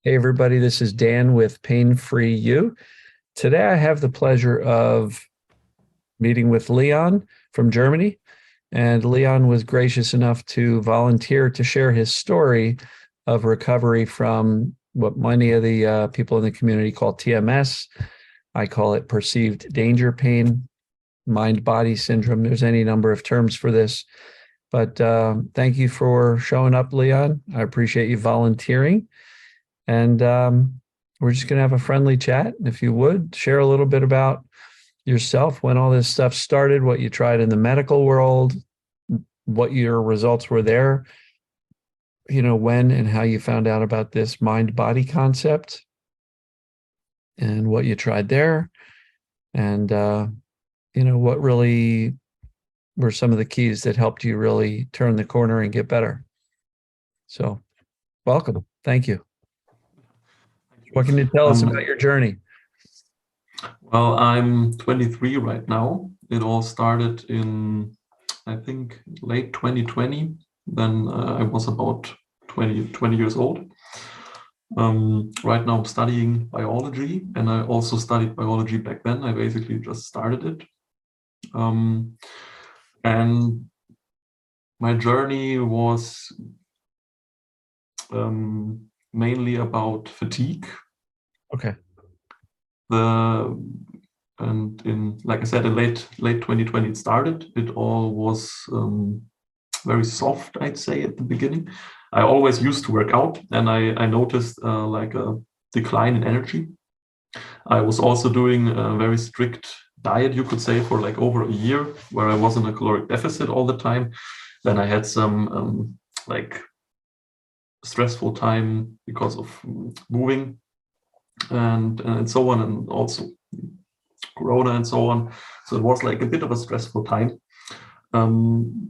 Hey, everybody, this is Dan with Pain Free You. Today, I have the pleasure of meeting with Leon from Germany. And Leon was gracious enough to volunteer to share his story of recovery from what many of the people in the community call TMS. I call it perceived danger pain, mind-body syndrome. There's any number of terms for this. But thank you for showing up, Leon. I appreciate you volunteering. And we're just going to have a friendly chat. If you would, share a little bit about yourself, when all this stuff started, what you tried in the medical world, what your results were there, when and how you found out about this mind-body concept and what you tried there. And, what really were some of the keys that helped you really turn the corner and get better. So welcome. Thank you. What can you tell us about your journey? Well, I'm 23 right now. It all started in, I think, late 2020. Then I was about 20 years old. Right now I'm studying biology, and I also studied biology back then. I basically just started it. And my journey was mainly about fatigue. Okay. And in, like I said, in late 2020 it started. It all was very soft, I'd say, at the beginning. I always used to work out, and I noticed like a decline in energy. I was also doing a very strict diet, you could say, for like over a year, where I was in a caloric deficit all the time. Then I had some like stressful time because of moving and so on, and also Corona and so on. So it was like a bit of a stressful time.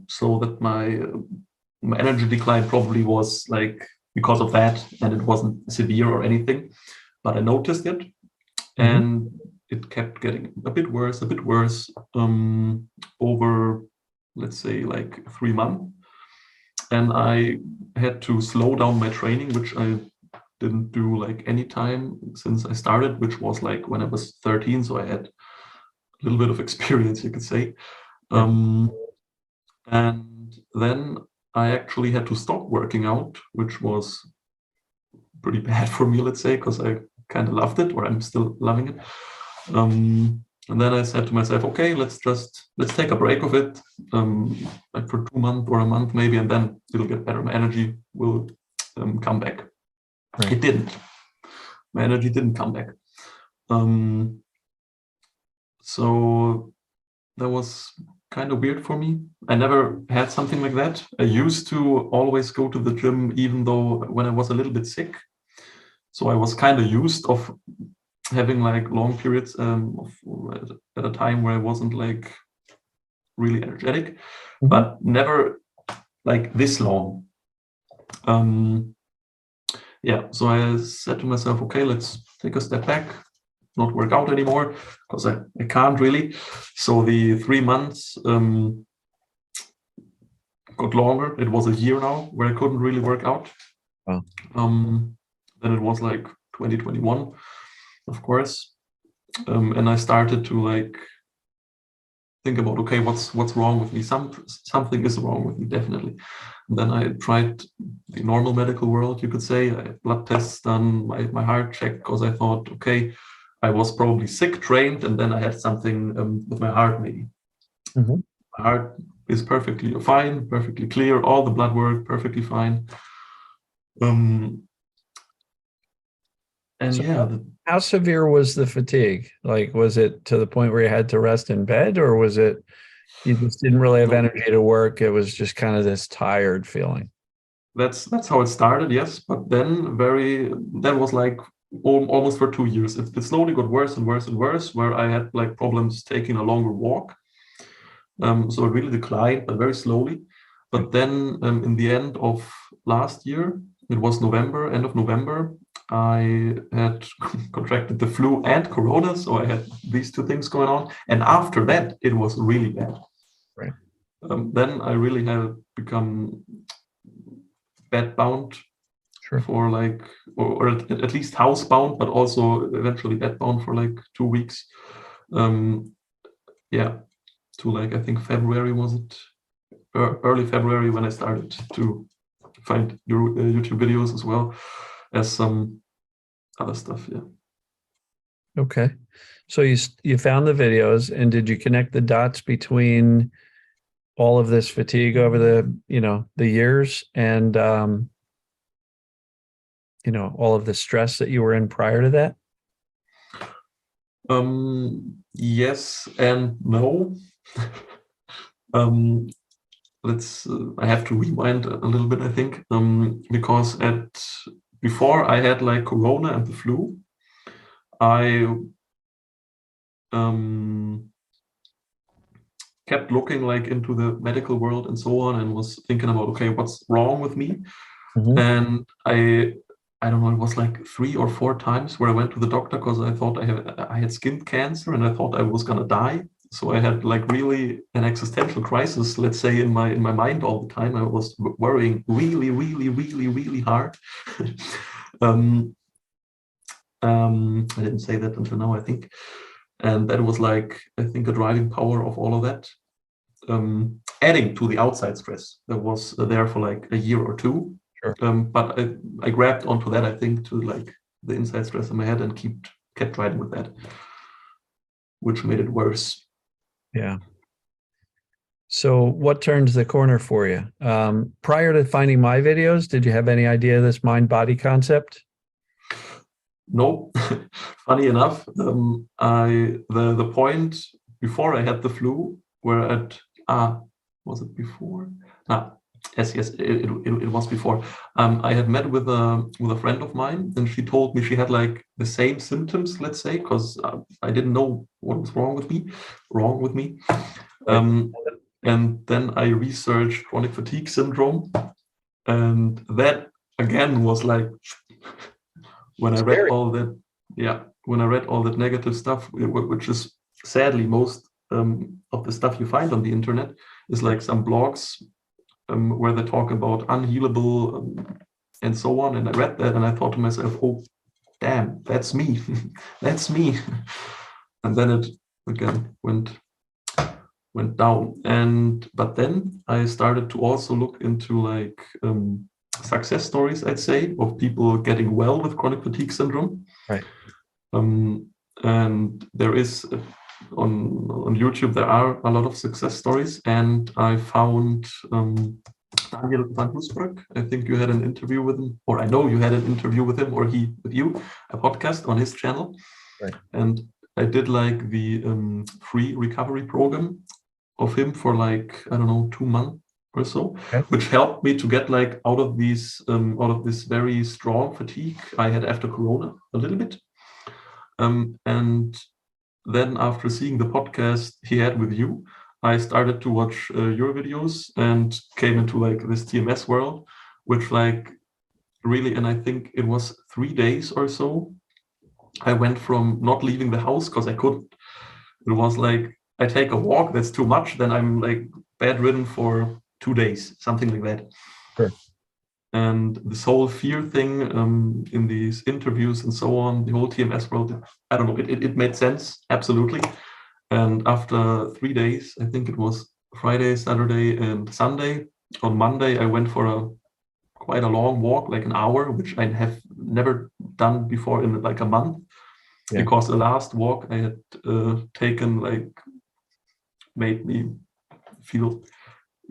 So that my energy decline probably was like because of that, and it wasn't severe or anything, but I noticed it. And it kept getting a bit worse over, let's say, like 3 months. And I had to slow down my training, which I didn't do like any time since I started, which was like when I was 13. So I had a little bit of experience, you could say. And then I actually had to stop working out, which was pretty bad for me, let's say, because I kind of loved it, or I'm still loving it. And then I said to myself, okay, let's take a break of it, like for 2 months or a month maybe, and then it'll get better. My energy will come back. Right. It didn't. My energy didn't come back. So that was kind of weird for me. I never had something like that. I used to always go to the gym, even though when I was a little bit sick. So I was kind of used of having like long periods at a time where I wasn't like really energetic, but never like this long. So I said to myself, okay, let's take a step back, not work out anymore, because I can't really. So the 3 months got longer. It was a year now where I couldn't really work out. Wow. Then it was like 2021, of course. And I started to like think about, okay, what's wrong with me? Something is wrong with me, definitely. And then I tried the normal medical world, you could say. I had blood tests done, my heart checked, because I thought, okay, I was probably sick, trained, and then I had something with my heart maybe. My heart is perfectly fine, perfectly clear, all the blood work perfectly fine. How severe was the fatigue? Like, was it to the point where you had to rest in bed, or was it you just didn't really have energy to work? It was just kind of this tired feeling. That's how it started, yes. But then that was like almost for 2 years. It slowly got worse and worse and worse, where I had like problems taking a longer walk. So it really declined, but very slowly. But then in the end of last year, it was November, end of November, I had contracted the flu and Corona, so I had these two things going on. And after that, it was really bad. Right. Then I really had become bed bound. Sure. for like, or at least housebound, but also eventually bedbound for like 2 weeks. Yeah, to like, I think February, was it? Early February, when I started to find YouTube videos as well as some other stuff. Yeah. Okay. So you found the videos, and did you connect the dots between all of this fatigue over the years and all of the stress that you were in prior to that? Yes and no. I have to rewind a little bit, I think, because before I had like Corona and the flu, I kept looking like into the medical world and so on, and was thinking about, okay, what's wrong with me? Mm-hmm. And I don't know, it was like 3 or 4 times where I went to the doctor because I thought I had skin cancer and I thought I was gonna die. So I had like really an existential crisis, let's say, in my mind all the time. I was worrying really, really, really, really hard. I didn't say that until now, I think. And that was like, I think, a driving power of all of that. Adding to the outside stress that was there for like a year or two. Sure. But I grabbed onto that, I think, to like the inside stress in my head, and kept riding with that, which made it worse. Yeah. So what turned the corner for you? Prior to finding my videos, did you have any idea of this mind-body concept? No, funny enough, the point before I had the flu, where was it before? Yes, it was before. I had met with a friend of mine, and she told me she had like the same symptoms, let's say, because I didn't know what was wrong with me. Right. And then I researched chronic fatigue syndrome, and that again was like, when I read all that, when I read all that negative stuff, which is sadly most of the stuff you find on the internet, is like some blogs where they talk about unhealable and so on. And I read that and I thought to myself, oh, damn, that's me. That's me. And then it again went down. But then I started to also look into like success stories, I'd say, of people getting well with chronic fatigue syndrome. Right. And there is on YouTube, there are a lot of success stories, and I found Daniel van Hoesbroek. I think you had an interview with him, or I know you had an interview with him, or he with you, a podcast on his channel. Right. And I did like the free recovery program of him for like, I don't know, 2 months or so, Okay. which helped me to get like out of this very strong fatigue I had after Corona a little bit. And then after seeing the podcast he had with you, I started to watch your videos and came into like this TMS world, which like really, and I think it was 3 days or so, I went from not leaving the house because I couldn't. It was like, I take a walk, that's too much, then I'm like bedridden for 2 days, something like that. Sure. And this whole fear thing in these interviews and so on, the whole TMS world, I don't know, it made sense, absolutely. And after 3 days, I think it was Friday, Saturday, and Sunday. On Monday, I went for quite a long walk, like an hour, which I have never done before in like a month. Yeah. Because the last walk I had taken like made me feel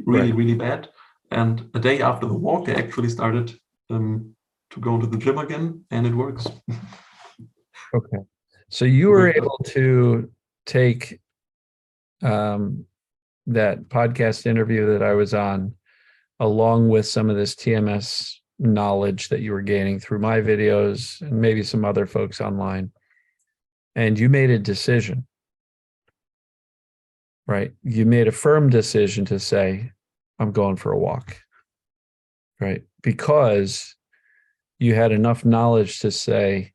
really, really bad. And a day after the walk, I actually started to go to the gym again, and it works. Okay. So you were able to take that podcast interview that I was on, along with some of this TMS knowledge that you were gaining through my videos and maybe some other folks online. And you made a decision, right? You made a firm decision to say, I'm going for a walk, right? Because you had enough knowledge to say,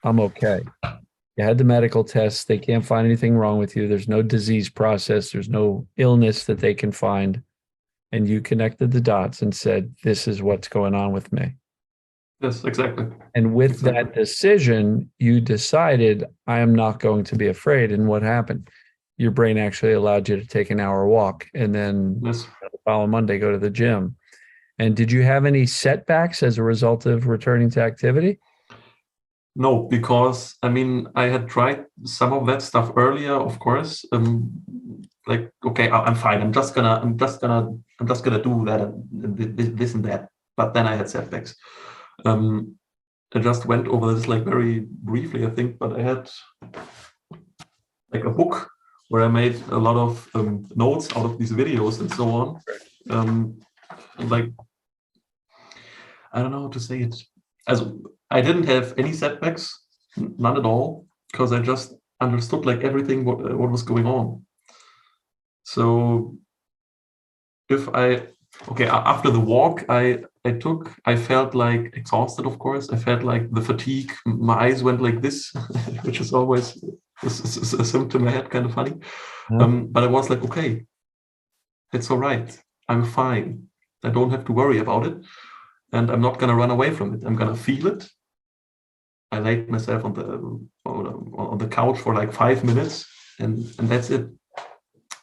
I'm okay. You had the medical tests. They can't find anything wrong with you. There's no disease process. There's no illness that they can find. And you connected the dots and said, this is what's going on with me. Yes, exactly. And with Exactly. that decision, you decided, I am not going to be afraid. And what happened? Your brain actually allowed you to take an hour walk and then Yes. the following Monday go to the gym. And did you have any setbacks as a result of returning to activity? No, because I mean, I had tried some of that stuff earlier, of course. Like, okay, I'm fine. I'm just gonna do that and this and that. But then I had setbacks. Um, I just went over this like very briefly, I think. But I had like a book where I made a lot of notes out of these videos and so on. And like, I don't know how to say it. As I didn't have any setbacks, none at all, because I just understood like everything what was going on. So if I okay after the walk I felt like exhausted. Of course, I felt like the fatigue. My eyes went like this, which is always a symptom I had. Kind of funny, Huh? but I was like, okay, it's all right. I'm fine. I don't have to worry about it, and I'm not gonna run away from it. I'm gonna feel it. I laid myself on the couch for like 5 minutes, and that's it.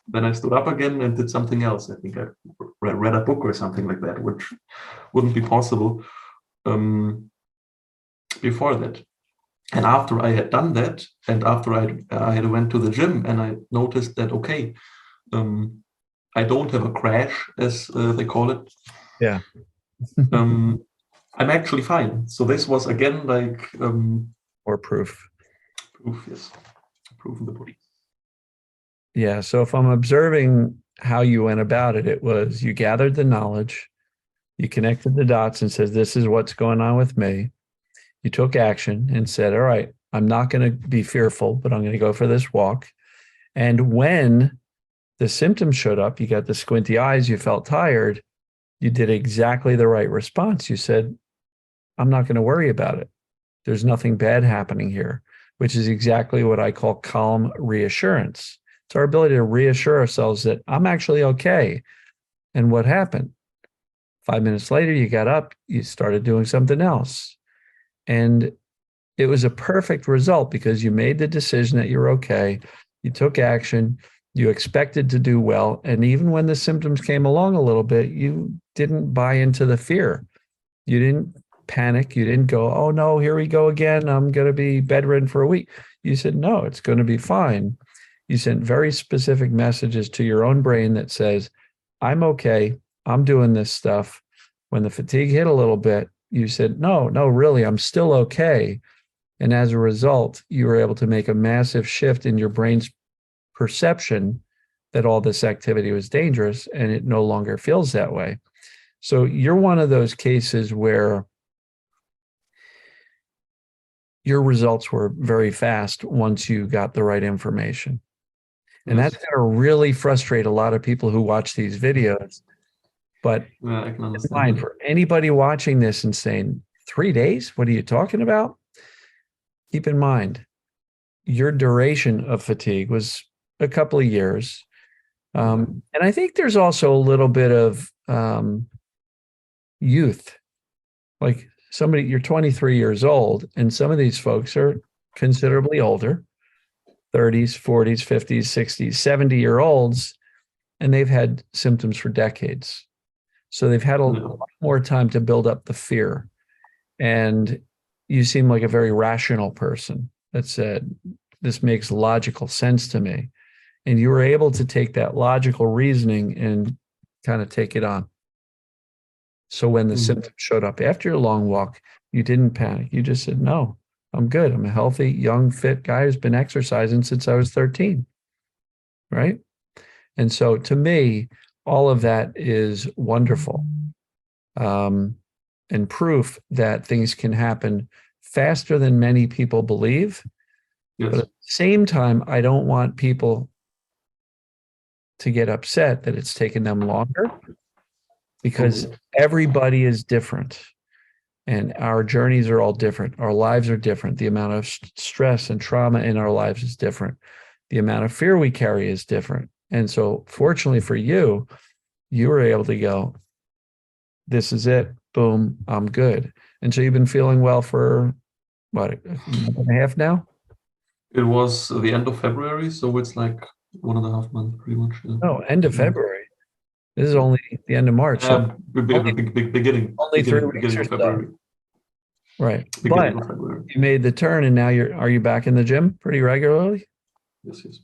Then I stood up again and did something else. I think I read a book or something like that, which wouldn't be possible before that. And after I had done that, and after I had went to the gym, and I noticed that okay, I don't have a crash as they call it. Yeah. I'm actually fine. So this was again like Or proof. proof, yes, proof in the pudding. Yeah. So if I'm observing how you went about it, it was you gathered the knowledge, you connected the dots and said, this is what's going on with me. You took action and said, all right, I'm not going to be fearful, but I'm going to go for this walk. And when the symptoms showed up, you got the squinty eyes, you felt tired, you did exactly the right response. You said, I'm not going to worry about it. There's nothing bad happening here, which is exactly what I call calm reassurance. It's our ability to reassure ourselves that I'm actually okay. And what happened? 5 minutes later, you got up, you started doing something else. And it was a perfect result because you made the decision that you're okay. You took action. You expected to do well. And even when the symptoms came along a little bit, you didn't buy into the fear. You didn't panic. You didn't go, oh no, here we go again. I'm going to be bedridden for a week. You said, no, it's going to be fine. You sent very specific messages to your own brain that says, I'm okay. I'm doing this stuff. When the fatigue hit a little bit, you said, no, really, I'm still okay. And as a result, you were able to make a massive shift in your brain's perception that all this activity was dangerous, and it no longer feels that way. So you're one of those cases where your results were very fast once you got the right information. And Yes. that's going to really frustrate a lot of people who watch these videos. But Yeah, I can in understand mind, that. for anybody watching this and saying, 3 days? What are you talking about? Keep in mind, your duration of fatigue was a couple of years. And I think there's also a little bit of youth. Like somebody, you're 23 years old, and some of these folks are considerably older, 30s, 40s, 50s, 60s, 70-year-olds, and they've had symptoms for decades. So they've had a lot more time to build up the fear. And you seem like a very rational person that said, this makes logical sense to me. And you were able to take that logical reasoning and kind of take it on. So when the symptoms showed up after your long walk, you didn't panic. You just said, no, I'm good. I'm a healthy, young, fit guy who's been exercising since I was 13. Right. And so to me, all of that is wonderful. And proof that things can happen faster than many people believe. Yes. But at the same time, I don't want people to get upset that it's taken them longer, because everybody is different and our journeys are all different. Our lives are different. The amount of stress and trauma in our lives is different. The amount of fear we carry is different. And so fortunately for you, you were able to go, this is it. Boom, I'm good. And so you've been feeling well for what, a month and a half now? It was the end of February, so it's like 1.5 months, pretty much. Yeah. No, end of February. This is only the end of March. So Beginning only 3 weeks or of so. February. Right. Beginning But of February. you made the turn, and now are you back in the gym pretty regularly? Yes, yes.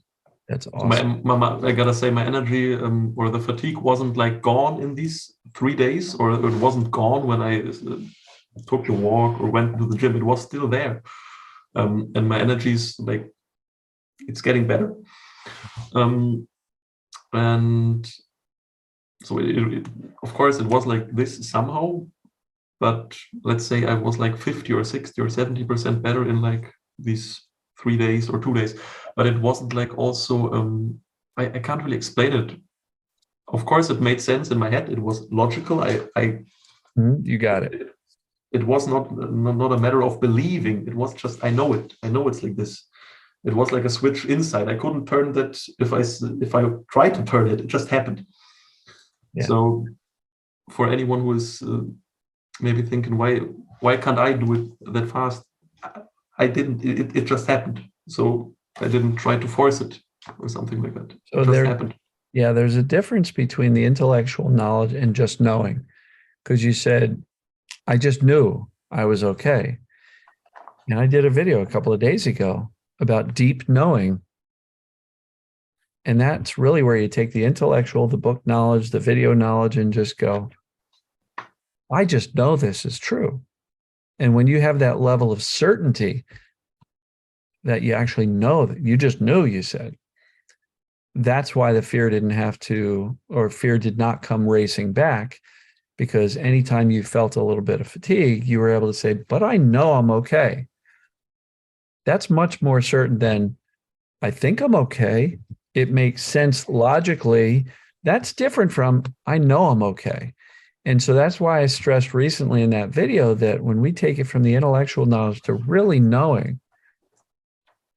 That's So awesome. I gotta say, my energy or the fatigue wasn't like gone in these 3 days, or it wasn't gone when I took a walk or went to the gym. It was still there, and my energy is like it's getting better. And so of course, it was like this somehow, but let's say I was like 50 or 60 or 70% better in like these 3 days or 2 days, but it wasn't like also I can't really explain it. Of course, it made sense in my head. It was logical. You got it. It was not a matter of believing. It was just I know it. I know it's like this. It was like a switch inside. I couldn't turn that. If I tried to turn it, it just happened. Yeah. So for anyone who is maybe thinking why can't I do it that fast? I didn't. It just happened. So I didn't try to force it or something like that. So It just happened. Yeah, there's a difference between the intellectual knowledge and just knowing, because you said, I just knew I was okay. And I did a video a couple of days ago about deep knowing. And that's really where you take the intellectual, the book knowledge, the video knowledge, and just go, I just know this is true. And when you have that level of certainty that you actually know, that you just knew, you said, that's why the fear did not come racing back, because anytime you felt a little bit of fatigue, you were able to say, but I know I'm okay. That's much more certain than I think I'm okay. It makes sense logically. That's different from I know I'm okay. And so that's why I stressed recently in that video that when we take it from the intellectual knowledge to really knowing,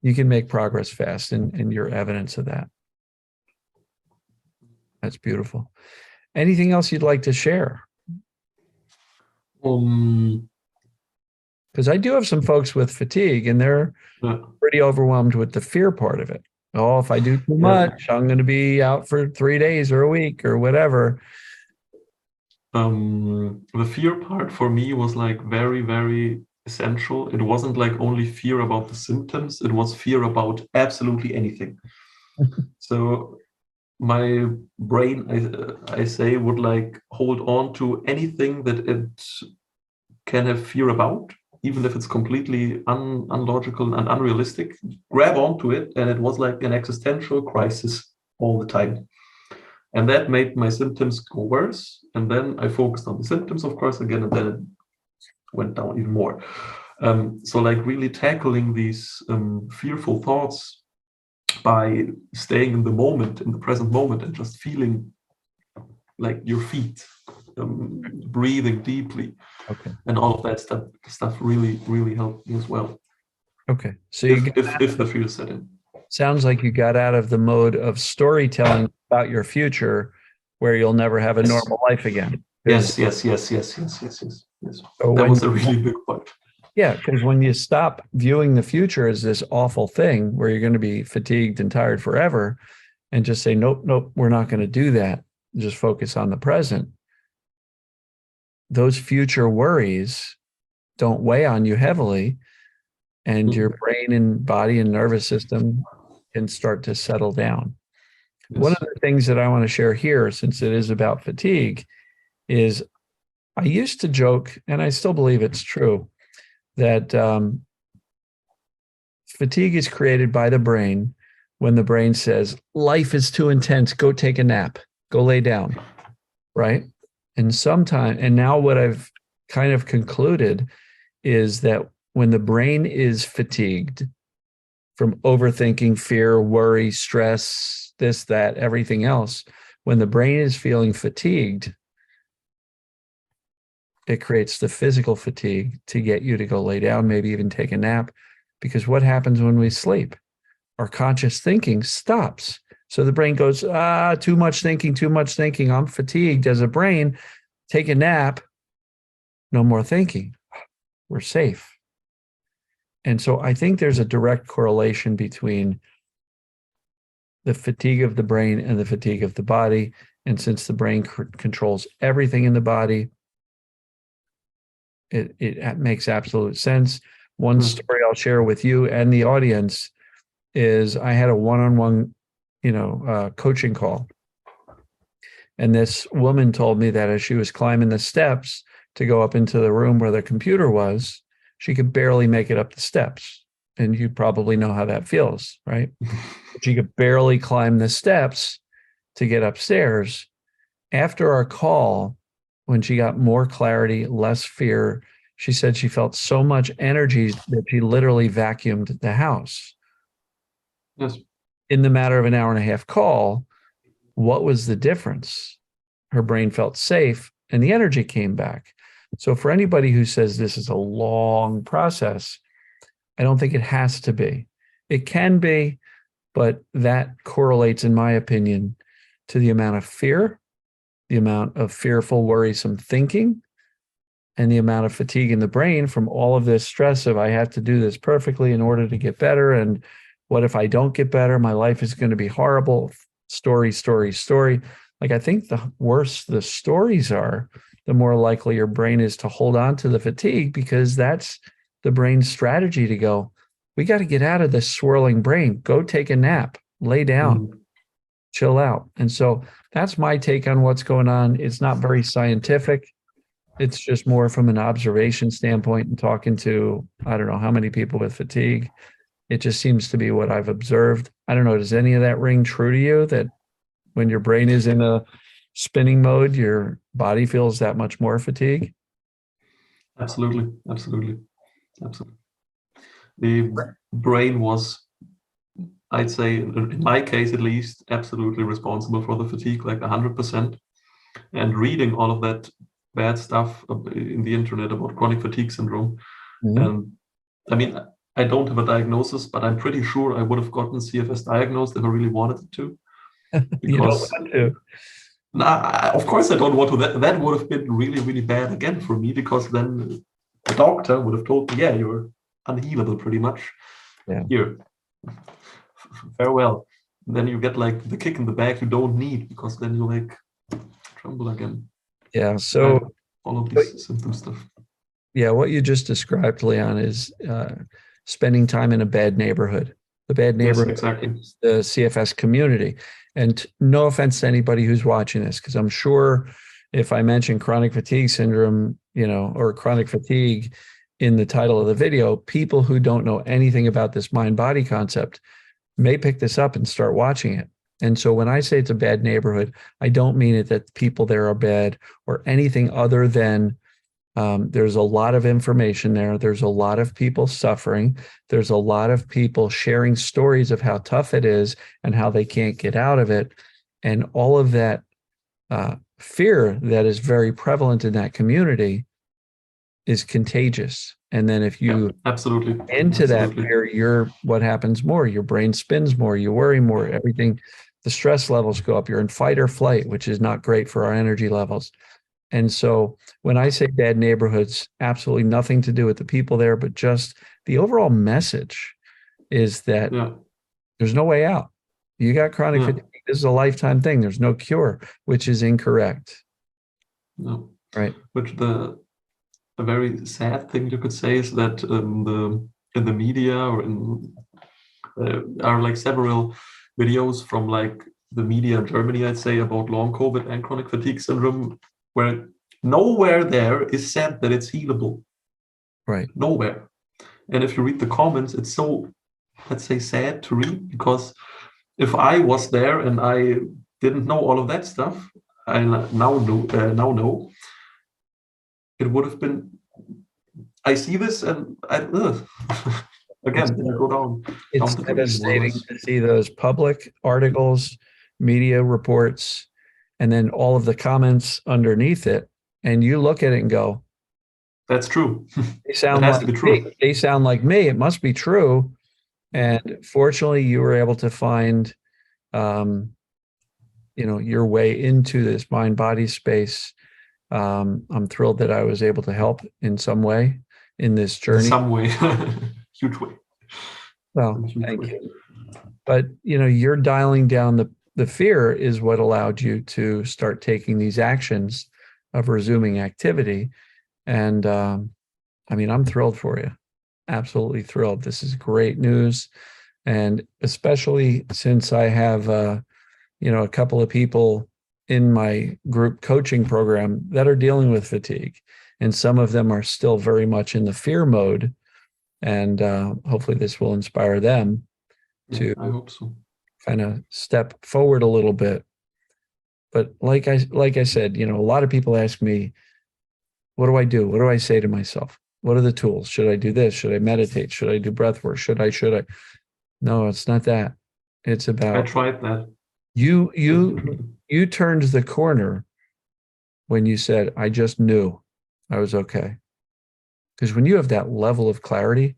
you can make progress fast, and you're evidence of that. That's beautiful. Anything else you'd like to share? Because I do have some folks with fatigue, and they're pretty overwhelmed with the fear part of it. Oh, if I do too much, I'm going to be out for 3 days or a week or whatever. The fear part for me was like very, very essential. It wasn't like only fear about the symptoms. It was fear about absolutely anything. So my brain, I say, would like hold on to anything that it can have fear about, even if it's completely unlogical and unrealistic. Grab onto it, and it was like an existential crisis all the time. And that made my symptoms go worse. And then I focused on the symptoms, of course, again, and then it went down even more. So like really tackling these fearful thoughts by staying in the moment, in the present moment, and just feeling like your feet, breathing deeply, and all of that stuff really helped me as well. Okay, so if the fear set in. Sounds like you got out of the mode of storytelling about your future, where you'll never have a normal life again. Yes. So that was a really big part. Yeah, because when you stop viewing the future as this awful thing where you're going to be fatigued and tired forever, and just say, nope, we're not going to do that. Just focus on the present. Those future worries don't weigh on you heavily, and your brain and body and nervous system can start to settle down. Yes. One of the things that I want to share here, since it is about fatigue, is I used to joke, and I still believe it's true, that fatigue is created by the brain when the brain says, life is too intense, go take a nap, go lay down, right? And now what I've kind of concluded is that when the brain is fatigued from overthinking, fear, worry, stress, this, that, everything else, when the brain is feeling fatigued, it creates the physical fatigue to get you to go lay down, maybe even take a nap. Because what happens when we sleep? Our conscious thinking stops. So the brain goes, too much thinking. I'm fatigued as a brain. Take a nap. No more thinking. we're safe. And so I think there's a direct correlation between the fatigue of the brain and the fatigue of the body. And since the brain controls everything in the body, it makes absolute sense. One story I'll share with you and the audience is I had a one-on-one, coaching call. And this woman told me that as she was climbing the steps to go up into the room where the computer was, she could barely make it up the steps. And you probably know how that feels, right? She could barely climb the steps to get upstairs. After our call, when she got more clarity, less fear, she said she felt so much energy that she literally vacuumed the house. Yes. In the matter of an hour and a half call, what was the difference? Her brain felt safe and the energy came back. So for anybody who says this is a long process, I don't think it has to be. It can be, but that correlates, in my opinion, to the amount of fear, the amount of fearful, worrisome thinking, and the amount of fatigue in the brain from all of this stress of I have to do this perfectly in order to get better. And what if I don't get better? My life is going to be horrible. Story, story, story. Like, I think the worse the stories are, the more likely your brain is to hold on to the fatigue, because that's the brain's strategy to go, we got to get out of this swirling brain. Go take a nap, lay down, chill out. And so that's my take on what's going on. It's not very scientific. It's just more from an observation standpoint and talking to, I don't know how many people with fatigue. It just seems to be what I've observed. I don't know. Does any of that ring true to you, that when your brain is in a spinning mode, your body feels that much more fatigue? Absolutely. Absolutely. Absolutely. The brain was, I'd say, in my case at least, absolutely responsible for the fatigue, like 100%. And reading all of that bad stuff in the internet about chronic fatigue syndrome. And I mean, I don't have a diagnosis, but I'm pretty sure I would have gotten CFS diagnosed if I really wanted to. Because, you don't want to. Nah, of course I don't want to. That would have been really, really bad again for me, because then the doctor would have told me, yeah, you're unhealable pretty much. Yeah. Here, farewell. And then you get like the kick in the back you don't need, because then you like tremble again. Yeah. So all of these symptom stuff. Yeah, what you just described, Leon, is spending time in a bad neighborhood. The bad neighborhood exactly. is the CFS community. And no offense to anybody who's watching this, because I'm sure if I mention chronic fatigue syndrome, or chronic fatigue in the title of the video, people who don't know anything about this mind-body concept may pick this up and start watching it. And so when I say it's a bad neighborhood, I don't mean it that people there are bad or anything other than there's a lot of information there. There's a lot of people suffering. There's a lot of people sharing stories of how tough it is and how they can't get out of it. And all of that fear that is very prevalent in that community is contagious. And then if you absolutely into that fear, what happens more? Your brain spins more, you worry more, everything, the stress levels go up. You're in fight or flight, which is not great for our energy levels. And so when I say bad neighborhoods, absolutely nothing to do with the people there, but just the overall message is that there's no way out. You got chronic fatigue. This is a lifetime thing. There's no cure, which is incorrect. No. Right. Which a very sad thing you could say is that in the media or in are like several videos from like the media in Germany, I'd say, about long COVID and chronic fatigue syndrome, where nowhere there is said that it's healable. Right. Nowhere. And if you read the comments, it's so, let's say, sad to read, because if I was there and I didn't know all of that stuff, I now know, it would have been, I see this and again, I go down. It's devastating to see those public articles, media reports, and then all of the comments underneath it. And you look at it and go, that's true. They sound like me. They sound like me. It must be true. And fortunately, you were able to find, your way into this mind-body space. I'm thrilled that I was able to help in some way. in this In journey. some way, huge way. Well, thank you. But you're dialing down the fear is what allowed you to start taking these actions of resuming activity. And I'm thrilled for you. Absolutely thrilled. This is great news. And especially since I have, a couple of people in my group coaching program that are dealing with fatigue. And some of them are still very much in the fear mode. And hopefully this will inspire them to I hope so. kind of step forward a little bit. But like I said, a lot of people ask me, what do I do? What do I say to myself? What are the tools? Should I do this? Should I meditate? Should I do breath work? Should I? No, it's not that. It's about I tried that. You turned the corner when you said, I just knew I was okay. Because when you have that level of clarity,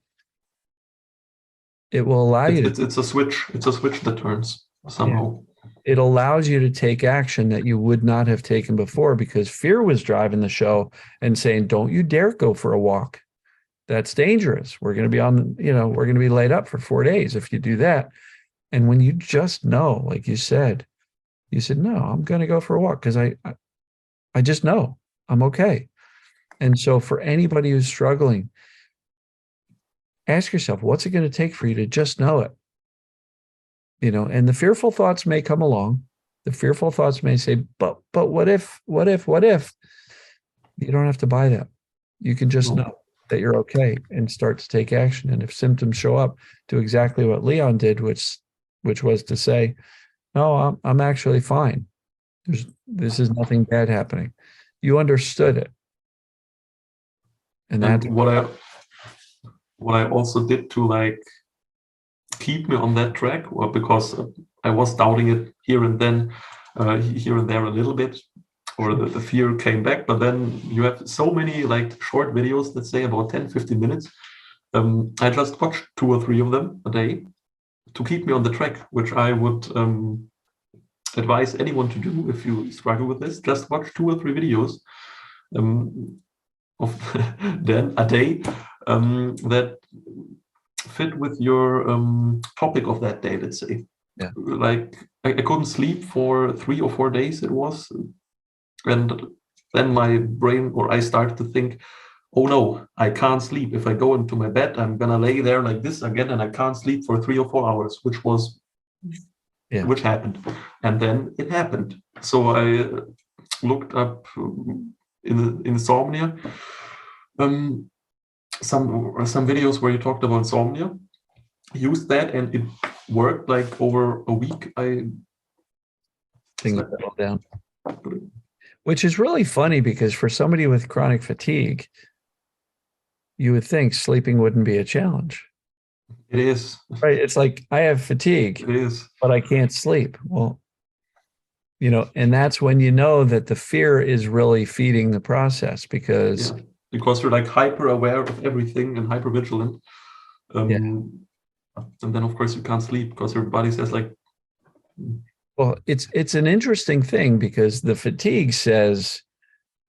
it will allow you to. It's a switch. It's a switch that turns somehow. Yeah. It allows you to take action that you would not have taken before because fear was driving the show and saying, don't you dare go for a walk. That's dangerous. We're going to be we're going to be laid up for 4 days if you do that. And when you just know, like you said, no, I'm going to go for a walk because I just know I'm okay. And so for anybody who's struggling, ask yourself, what's it going to take for you to just know it? And the fearful thoughts may come along. The fearful thoughts may say, but what if? You don't have to buy that. You can just know that you're okay and start to take action. And if symptoms show up, do exactly what Leon did, which was to say, no, I'm actually fine. This is nothing bad happening. You understood it. And that's what I also did to keep me on that track, or because I was doubting it here and then, here and there a little bit, or the fear came back. But then you have so many short videos, let's say about 10-15 minutes. I just watched 2 or 3 of them a day to keep me on the track, which I would advise anyone to do if you struggle with this. Just watch 2 or 3 videos of then a day that fit with your topic of that day, let's say. Yeah. I couldn't sleep for 3 or 4 days, it was. And then my brain, or I started to think, oh no, I can't sleep. If I go into my bed, I'm gonna lay there like this again, and I can't sleep for 3 or 4 hours, which happened. And then it happened. So I looked up in insomnia, some videos where you talked about insomnia, used that, and it worked over a week. Things settle down. Which is really funny because for somebody with chronic fatigue, you would think sleeping wouldn't be a challenge. It is. Right. It's like I have fatigue, it is, but I can't sleep. Well, and that's when you know that the fear is really feeding the process because you're hyper aware of everything and hyper vigilant. And then of course you can't sleep because your body says well, it's an interesting thing because the fatigue says,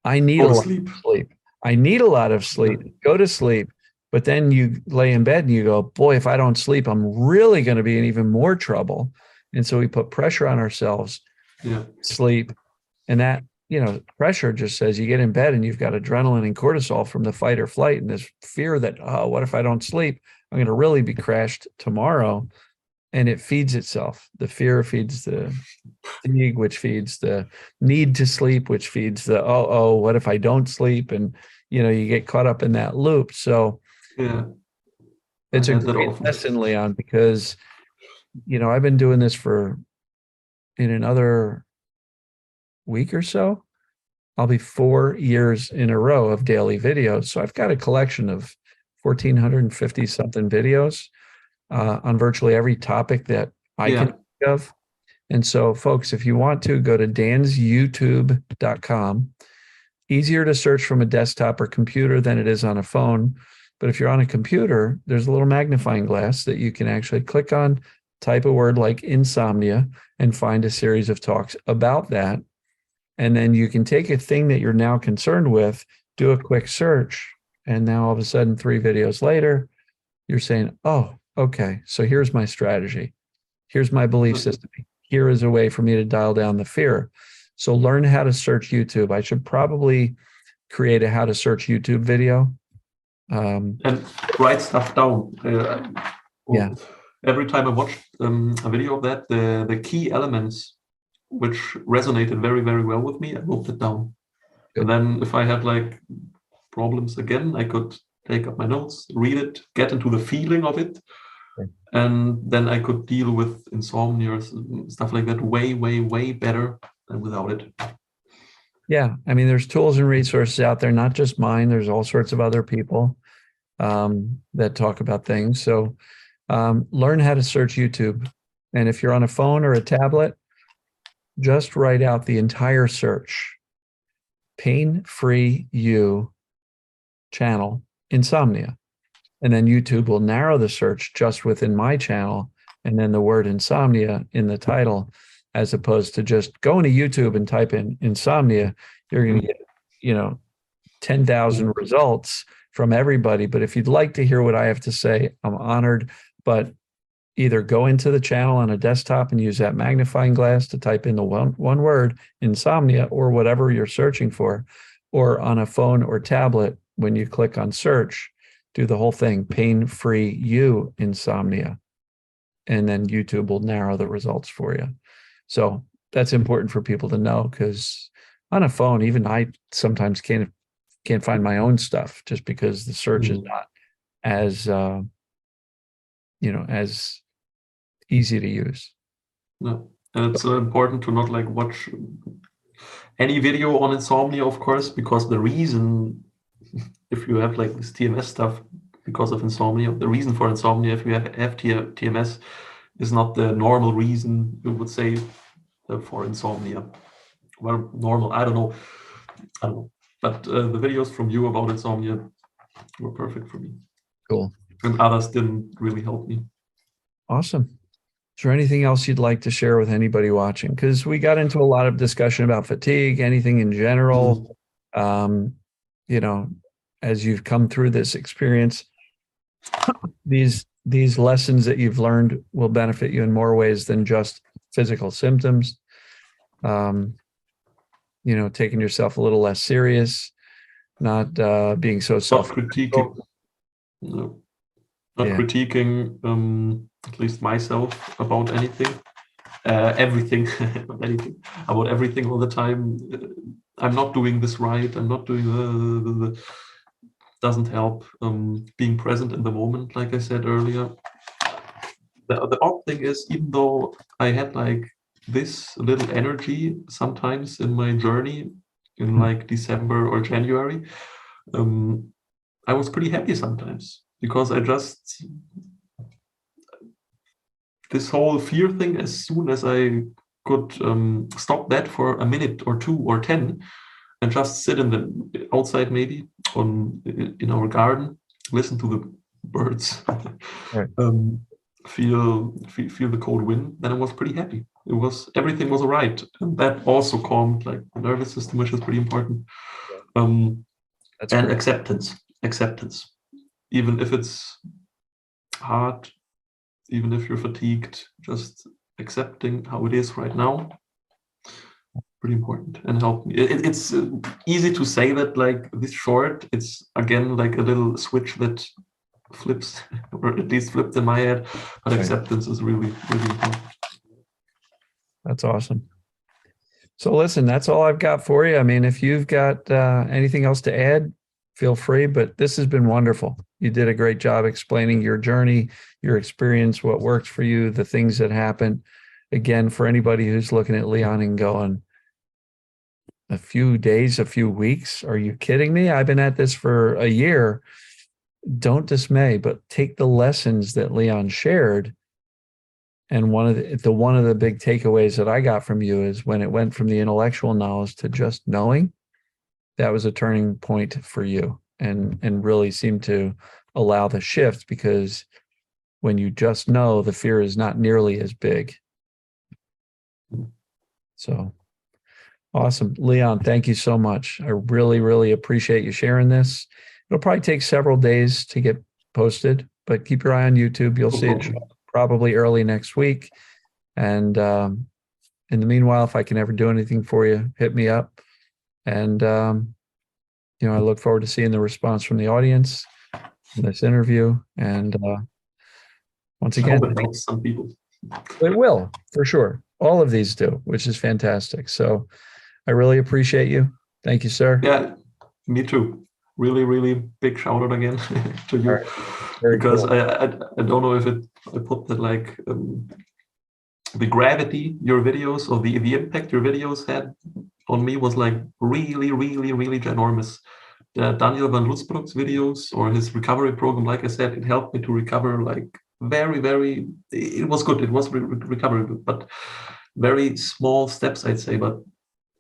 I need a lot of sleep. I need a lot of sleep. Go to sleep. But then you lay in bed and you go, boy, if I don't sleep, I'm really going to be in even more trouble. And so we put pressure on ourselves, sleep. And that, pressure just says you get in bed and you've got adrenaline and cortisol from the fight or flight. And this fear that, oh, what if I don't sleep? I'm going to really be crashed tomorrow. And it feeds itself. The fear feeds the fatigue, which feeds the need to sleep, which feeds the, what if I don't sleep? And, you get caught up in that loop. So it's a great lesson, Leon, because, I've been doing this in another week or so, I'll be 4 years in a row of daily videos. So I've got a collection of 1,450 something videos on virtually every topic that I can think of. And so, folks, if you want to, go to dansyoutube.com. Easier to search from a desktop or computer than it is on a phone. But if you're on a computer, there's a little magnifying glass that you can actually click on, type a word like insomnia, and find a series of talks about that. And then you can take a thing that you're now concerned with, do a quick search, And now all of a sudden, 3 videos later, you're saying, oh, okay, so here's my strategy. Here's my belief system. Here is a way for me to dial down the fear. So learn how to search YouTube. I should probably create a how to search YouTube video. And write stuff down. Yeah. Every time I watched a video of that, the key elements which resonated very, very well with me, I wrote it down. Good. And then if I had like problems again, I could take up my notes, read it, get into the feeling of it. Okay. And then I could deal with insomnia or stuff like that way, way, way better than without it. Yeah. I mean, there's tools and resources out there, not just mine. There's all sorts of other people that talk about things. So learn how to search YouTube. And if you're on a phone or a tablet, just write out the entire search. Pain-free you channel insomnia. And then YouTube will narrow the search just within my channel, and then the word insomnia in the title, as opposed to just going to YouTube and type in insomnia. You're going to get, 10,000 results from everybody. But if you'd like to hear what I have to say, I'm honored. But either go into the channel on a desktop and use that magnifying glass to type in the one word, insomnia, or whatever you're searching for, or on a phone or tablet, when you click on search, do the whole thing, pain-free you insomnia. And then YouTube will narrow the results for you. So that's important for people to know, because on a phone, even I sometimes can't find my own stuff just because the search is not as, as easy to use. No. And it's important to not like watch any video on insomnia, of course, because the reason, if you have like this TMS stuff because of insomnia, the reason for insomnia, if you have TMS, is not the normal reason you would say for insomnia. Well, normal, I don't know. But the videos from you about insomnia were perfect for me. Cool. And others didn't really help me. Awesome. Is there anything else you'd like to share with anybody watching? Because we got into a lot of discussion about fatigue, anything in general. As you've come through this experience, these lessons that you've learned will benefit you in more ways than just physical symptoms. Taking yourself a little less serious, not being so self-critiquing. No. Not critiquing, at least myself, about anything, everything, about everything all the time. I'm not doing this right. I'm not doing doesn't help. Being present in the moment, like I said earlier. The odd thing is, even though I had like this little energy sometimes in my journey in like December or January, I was pretty happy sometimes. Because this whole fear thing, as soon as I could stop that for a minute or 2 or 10 and just sit in the outside, maybe in our garden, listen to the birds, right. Feel the cold wind, then I was pretty happy. Everything was all right. And that also calmed like the nervous system, which is pretty important. And great. Acceptance. Even if it's hard, even if you're fatigued, just accepting how it is right now, pretty important and help me. It's easy to say that like this short, it's again like a little switch that flips, or at least flipped in my head, but right. Acceptance is really, really important. That's awesome. So listen, that's all I've got for you. I mean, if you've got anything else to add, feel free, but this has been wonderful. You did a great job explaining your journey, your experience, what worked for you, the things that happened. Again, for anybody who's looking at Leon and going, a few days, a few weeks, are you kidding me? I've been at this for a year. Don't dismay, but take the lessons that Leon shared. And one of the big takeaways that I got from you is when it went from the intellectual knowledge to just knowing, that was a turning point for you, and really seemed to allow the shift, because when you just know, the fear is not nearly as big. So awesome. Leon, thank you so much. I really, really appreciate you sharing this. It'll probably take several days to get posted, but keep your eye on YouTube. You'll see it probably early next week. And in the meanwhile, if I can ever do anything for you, hit me up. And, you know, I look forward to seeing the response from the audience in this interview. And once again, I hope it helps some people. It will, for sure. All of these do, which is fantastic. So I really appreciate you. Thank you, sir. Yeah, me too. Really, really big shout out again to you. Right. Because Cool. I don't know if I put that like the gravity your videos or the impact your videos had on me was like really, really, really ginormous. Daniel van Lutzbroek's videos or his recovery program, like I said, it helped me to recover like very, very, it was good. It was recovery, but very small steps, I'd say. But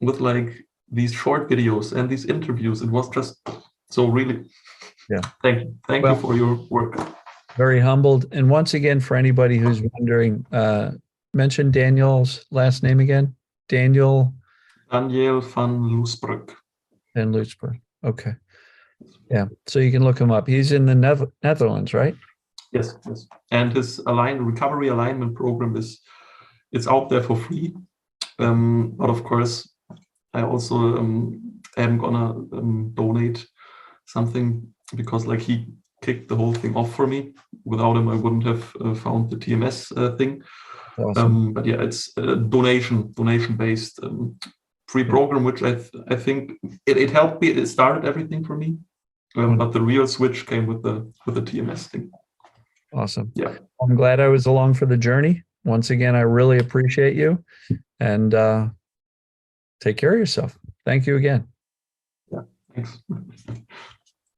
with like these short videos and these interviews, it was just so really, Yeah. Thank you for your work. Very humbled. And once again, for anybody who's wondering, mention Daniel's last name again. Daniel van Lutzbroek. Van Lutzbroek. Okay. Yeah. So you can look him up. He's in the Netherlands, right? Yes, yes. And his recovery alignment program it's out there for free. But of course, I also am gonna donate something because like he kicked the whole thing off for me. Without him, I wouldn't have found the TMS thing. Awesome. But yeah, it's a donation based free program, which I think it helped me. It started everything for me. But the real switch came with the TMS thing. Awesome. Yeah. I'm glad I was along for the journey. Once again, I really appreciate you, and take care of yourself. Thank you again. Yeah. Thanks.